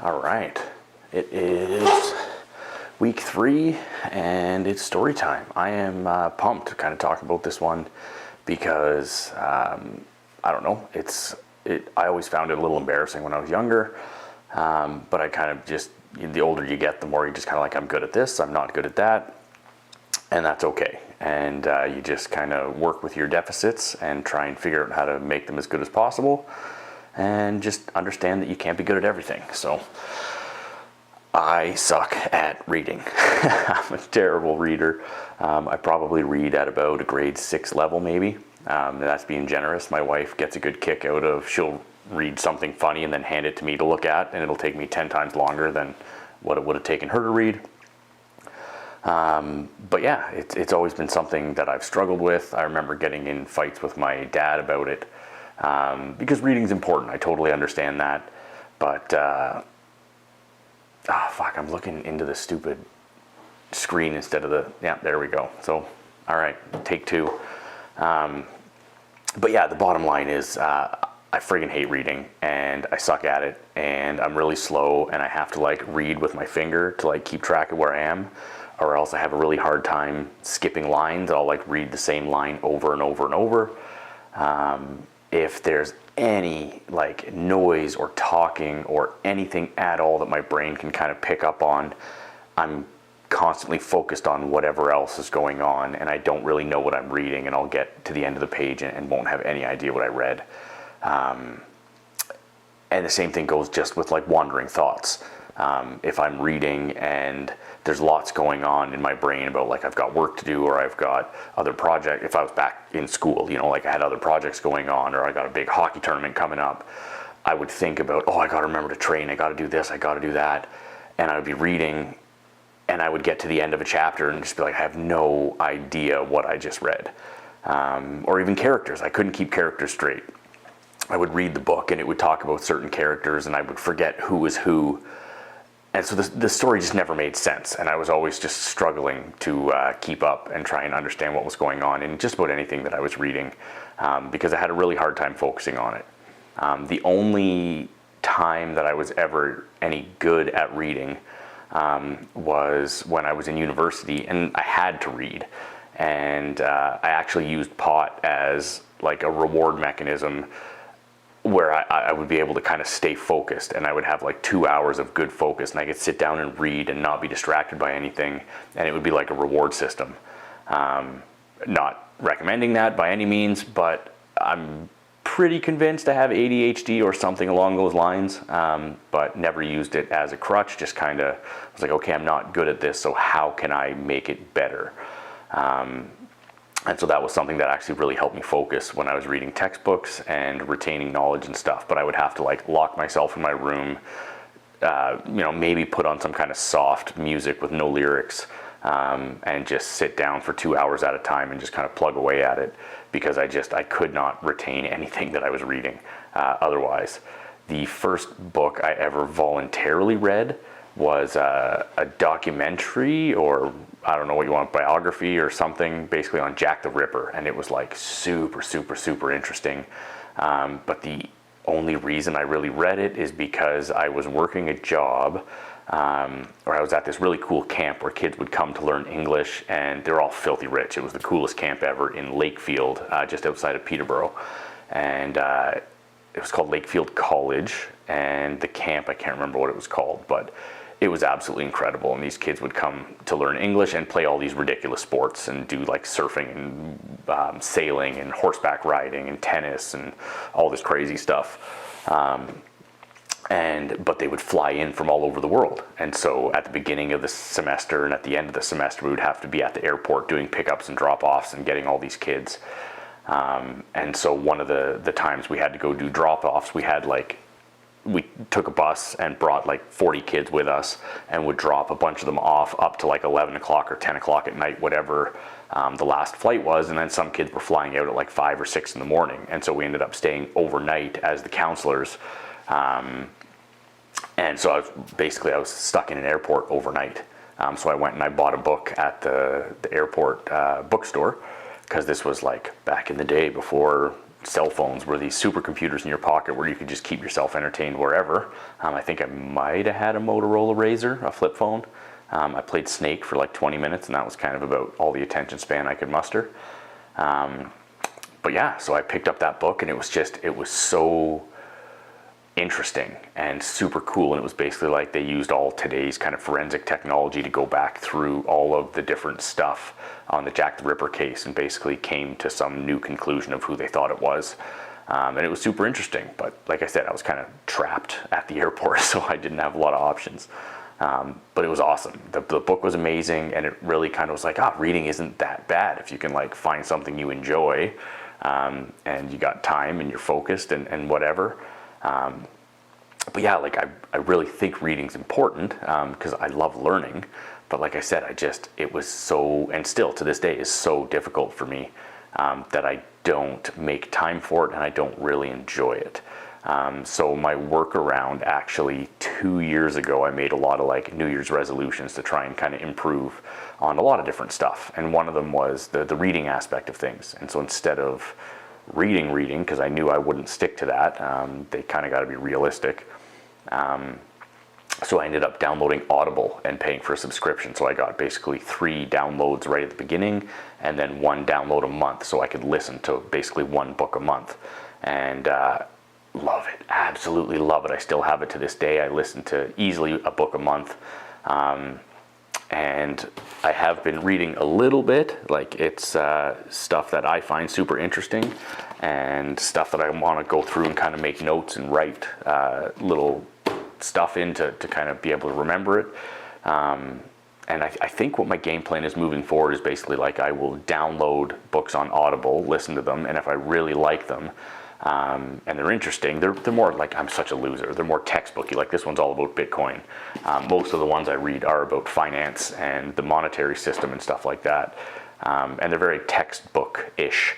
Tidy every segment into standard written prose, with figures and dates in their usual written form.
All right. It is week 3 and it's story time. I am pumped to kind of talk about this one because I don't know. I always found it a little embarrassing when I was younger, but I kind of just, the older you get, the more you just kind of like, I'm good at this, I'm not good at that, and that's okay. And you just kind of work with your deficits and try and figure out how to make them as good as possible, and just understand that you can't be good at everything. So I suck at reading. I'm a terrible reader. I probably read at about a grade 6 level maybe. That's being generous. My wife gets a good kick out of, she'll read something funny and then hand it to me to look at, and it'll take me 10 times longer than what it would have taken her to read. But yeah, it's always been something that I've struggled with. I remember getting in fights with my dad about it, because reading is important. I totally understand that. But, fuck, I'm looking into the stupid screen instead of yeah, there we go. So, all right, take 2. But yeah, the bottom line is, I friggin' hate reading, and I suck at it, and I'm really slow, and I have to like read with my finger to like keep track of where I am, or else I have a really hard time skipping lines. I'll like read the same line over and over and over. If there's any like noise or talking or anything at all that my brain can kind of pick up on, I'm constantly focused on whatever else is going on, and I don't really know what I'm reading, and I'll get to the end of the page and won't have any idea what I read. And the same thing goes just with like wandering thoughts. If I'm reading and there's lots going on in my brain about like I've got work to do, or I've got other projects, if I was back in school, you know, like I had other projects going on, or I got a big hockey tournament coming up, I would think about, oh, I got to remember to train, I got to do this, I got to do that. And I would be reading, and I would get to the end of a chapter and just be like, I have no idea what I just read. Or even characters. I couldn't keep characters straight. I would read the book and it would talk about certain characters, and I would forget who was who. And so the story just never made sense. And I was always just struggling to keep up and try and understand what was going on in just about anything that I was reading, because I had a really hard time focusing on it. The only time that I was ever any good at reading was when I was in university and I had to read. And I actually used pot as like a reward mechanism where I would be able to kind of stay focused, and I would have like 2 hours of good focus, and I could sit down and read and not be distracted by anything, and it would be like a reward system. Not recommending that by any means, but I'm pretty convinced I have ADHD or something along those lines, but never used it as a crutch. Just kind of was like, okay, I'm not good at this, so how can I make it better? And so that was something that actually really helped me focus when I was reading textbooks and retaining knowledge and stuff. But I would have to like lock myself in my room, maybe put on some kind of soft music with no lyrics, and just sit down for 2 hours at a time and just kind of plug away at it, because I could not retain anything that I was reading otherwise. The first book I ever voluntarily read was a documentary, or I don't know what you want, biography or something, basically on Jack the Ripper, and it was like super, super, super interesting. But the only reason I really read it is because I was working a job, or I was at this really cool camp where kids would come to learn English, and they're all filthy rich. It was the coolest camp ever in Lakefield, just outside of Peterborough, and it was called Lakefield College, and the camp, I can't remember what it was called, but it was absolutely incredible. And these kids would come to learn English and play all these ridiculous sports and do like surfing and sailing and horseback riding and tennis and all this crazy stuff. But they would fly in from all over the world. And so at the beginning of the semester and at the end of the semester, we would have to be at the airport doing pickups and drop-offs and getting all these kids. And so one of the times we had to go do drop-offs, we took a bus and brought like 40 kids with us, and would drop a bunch of them off up to like 11 o'clock or 10 o'clock at night, whatever the last flight was. And then some kids were flying out at like 5 or 6 in the morning. And so we ended up staying overnight as the counselors. And so I was stuck in an airport overnight. So I went and I bought a book at the airport bookstore, because this was like back in the day before cell phones were these supercomputers in your pocket where you could just keep yourself entertained wherever. I think I might have had a Motorola Razr, a flip phone. I played Snake for like 20 minutes, and that was kind of about all the attention span I could muster. But yeah, so I picked up that book, and it was so interesting and super cool. And it was basically like they used all today's kind of forensic technology to go back through all of the different stuff on the Jack the Ripper case, and basically came to some new conclusion of who they thought it was. And it was super interesting, but like I said, I was kind of trapped at the airport, so I didn't have a lot of options. But it was awesome. The book was amazing, and it really kind of was like, reading isn't that bad if you can like find something you enjoy, and you got time and you're focused and whatever. But yeah, like I really think reading's important, because I love learning. But like I said, it was so, and still to this day is so difficult for me, that I don't make time for it, and I don't really enjoy it. So my workaround, actually 2 years ago, I made a lot of like New Year's resolutions to try and kind of improve on a lot of different stuff. And one of them was the reading aspect of things. And so instead of reading, because I knew I wouldn't stick to that, they kind of got to be realistic. So I ended up downloading Audible and paying for a subscription. So I got basically 3 downloads right at the beginning, and then 1 download a month, so I could listen to basically 1 book a month. And love it, absolutely love it. I still have it to this day. I listen to easily a book a month. And I have been reading a little bit, like it's stuff that I find super interesting, and stuff that I want to go through and kind of make notes and write little stuff in to kind of be able to remember it. And I think what my game plan is moving forward is basically like I will download books on Audible, listen to them, and if I really like them, and they're interesting, they're more like, I'm such a loser, they're more textbooky. Like this one's all about Bitcoin. Most of the ones I read are about finance and the monetary system and stuff like that. And they're very textbook-ish.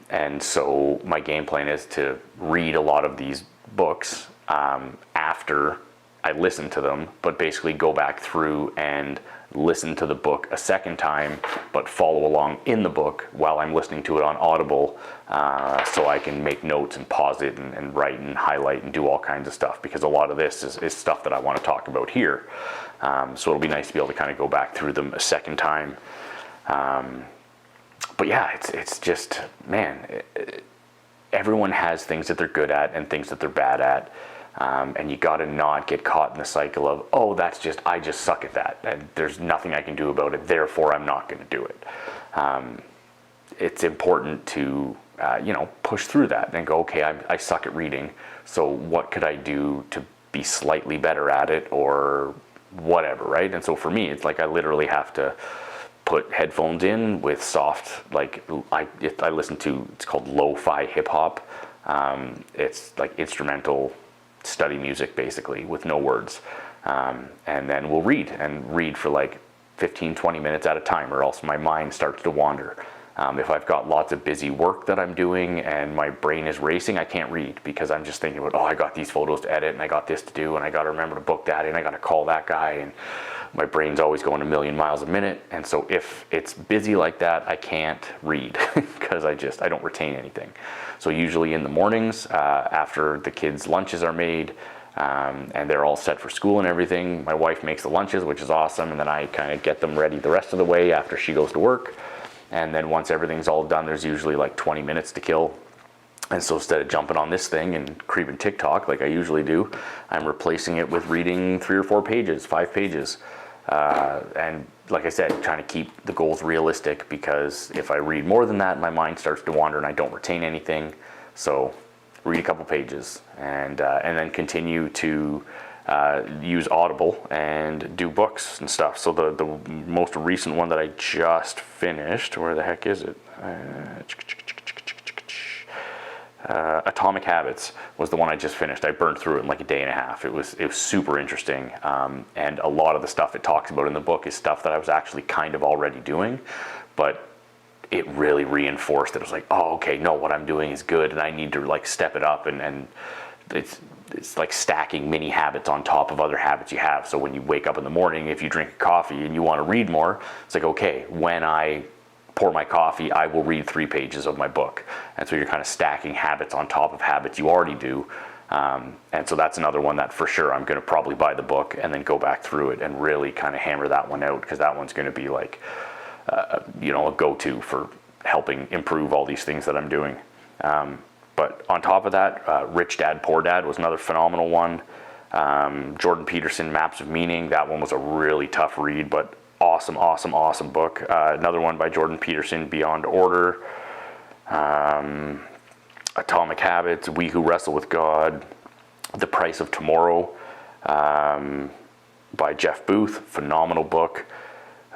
And so my game plan is to read a lot of these books after I listen to them, but basically go back through and listen to the book a second time, but follow along in the book while I'm listening to it on Audible, so I can make notes and pause it and write and highlight and do all kinds of stuff, because a lot of this is stuff that I want to talk about here. So it'll be nice to be able to kind of go back through them a second time. But yeah, it's just, man, everyone has things that they're good at and things that they're bad at. And you got to not get caught in the cycle of, I just suck at that, and there's nothing I can do about it, therefore I'm not going to do it. It's important to, push through that and go, okay, I suck at reading, so what could I do to be slightly better at it, or whatever, right? And so for me, it's like I literally have to put headphones in with soft, like I listen to, it's called lo-fi hip-hop. It's like instrumental study music basically with no words, and then we'll read for like 15-20 minutes at a time, or else my mind starts to wander. If I've got lots of busy work that I'm doing and my brain is racing, I can't read, because I'm just thinking about, I got these photos to edit, and I got this to do, and I got to remember to book that, and I got to call that guy, and my brain's always going a million miles a minute. And so if it's busy like that, I can't read because I don't retain anything. So usually in the mornings, after the kids' lunches are made, and they're all set for school and everything, my wife makes the lunches, which is awesome, and then I kind of get them ready the rest of the way after she goes to work. And then once everything's all done, there's usually like 20 minutes to kill. And so instead of jumping on this thing and creeping TikTok like I usually do, I'm replacing it with reading 3 or 4 pages, 5 pages. And like I said, trying to keep the goals realistic, because if I read more than that, my mind starts to wander and I don't retain anything. So read a couple pages, and then continue to use Audible and do books and stuff. So the most recent one that I just finished, where the heck is it? Atomic Habits was the one I just finished. I burned through it in like a day and a half. It was super interesting, and a lot of the stuff it talks about in the book is stuff that I was actually kind of already doing, but it really reinforced it. It was like, okay, no, what I'm doing is good, and I need to like step it up, and it's like stacking mini habits on top of other habits you have. So when you wake up in the morning, if you drink coffee and you want to read more, it's like, okay, when I pour my coffee, I will read 3 pages of my book. And so you're kind of stacking habits on top of habits you already do. And so that's another one that for sure I'm going to probably buy the book and then go back through it and really kind of hammer that one out, because that one's going to be like, a go-to for helping improve all these things that I'm doing. But on top of that, Rich Dad, Poor Dad was another phenomenal one. Jordan Peterson, Maps of Meaning, that one was a really tough read, but awesome book. Another one by Jordan Peterson, Beyond Order. Atomic Habits, We Who Wrestle with God, The Price of Tomorrow, by Jeff Booth, phenomenal book.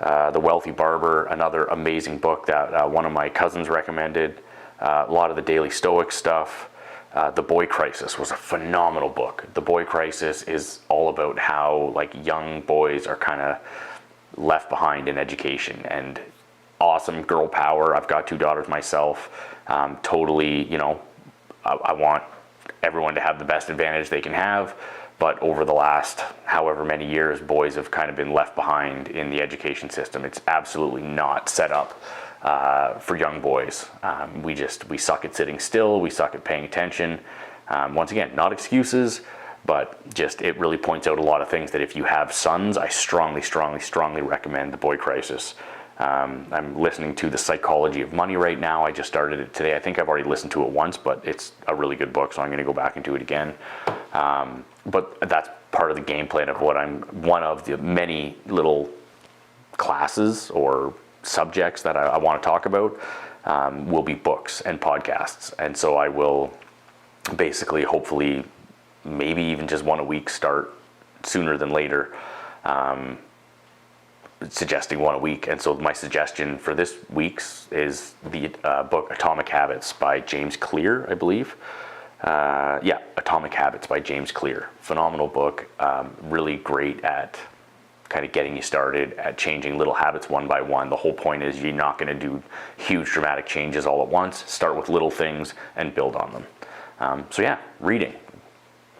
The Wealthy Barber, another amazing book that one of my cousins recommended. A lot of the Daily Stoic stuff. The Boy Crisis was a phenomenal book. The Boy Crisis is all about how like young boys are kind of left behind in education, and awesome girl power. I've got 2 daughters myself. Totally, I want everyone to have the best advantage they can have. But over the last however many years, boys have kind of been left behind in the education system. It's absolutely not set up for young boys. We suck at sitting still. We suck at paying attention. Once again, not excuses, but just it really points out a lot of things that if you have sons, I strongly recommend The Boy Crisis. I'm listening to The Psychology of Money right now. I just started it today. I think I've already listened to it once, but it's a really good book, so I'm going to go back and do it again. But that's part of the game plan of one of the many little classes or subjects that I want to talk about will be books and podcasts. And so I will basically, hopefully, maybe even just one a week, start sooner than later, suggesting one a week. And so my suggestion for this week's is the book Atomic Habits by James Clear, I believe. Atomic Habits by James Clear. Phenomenal book. Really great at kind of getting you started at changing little habits one by one. The whole point is you're not going to do huge dramatic changes all at once. Start with little things and build on them. Reading.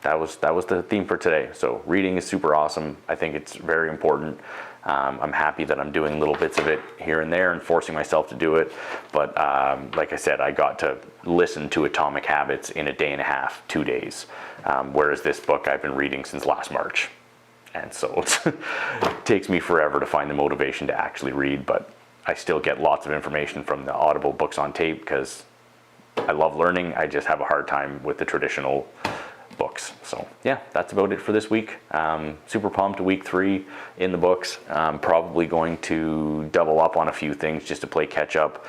That was the theme for today. So reading is super awesome. I think it's very important. I'm happy that I'm doing little bits of it here and there and forcing myself to do it. But like I said, I got to listen to Atomic Habits in a day and a half, 2 days. Whereas this book I've been reading since last March. And so it takes me forever to find the motivation to actually read, but I still get lots of information from the Audible books on tape because I love learning. I just have a hard time with the traditional books. So yeah, that's about it for this week. Super pumped, week 3 in the books. Probably going to double up on a few things just to play catch up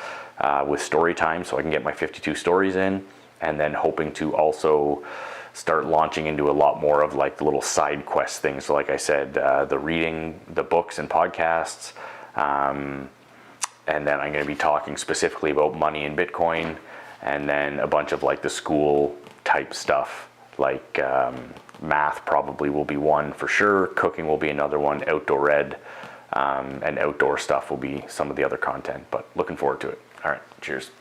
with story time so I can get my 52 stories in, and then hoping to also start launching into a lot more of like the little side quest things. So like I said, the reading, the books and podcasts, and then I'm going to be talking specifically about money and Bitcoin, and then a bunch of like the school type stuff, like math probably will be one for sure, cooking will be another one, outdoor ed, and outdoor stuff will be some of the other content, but looking forward to it. All right, cheers.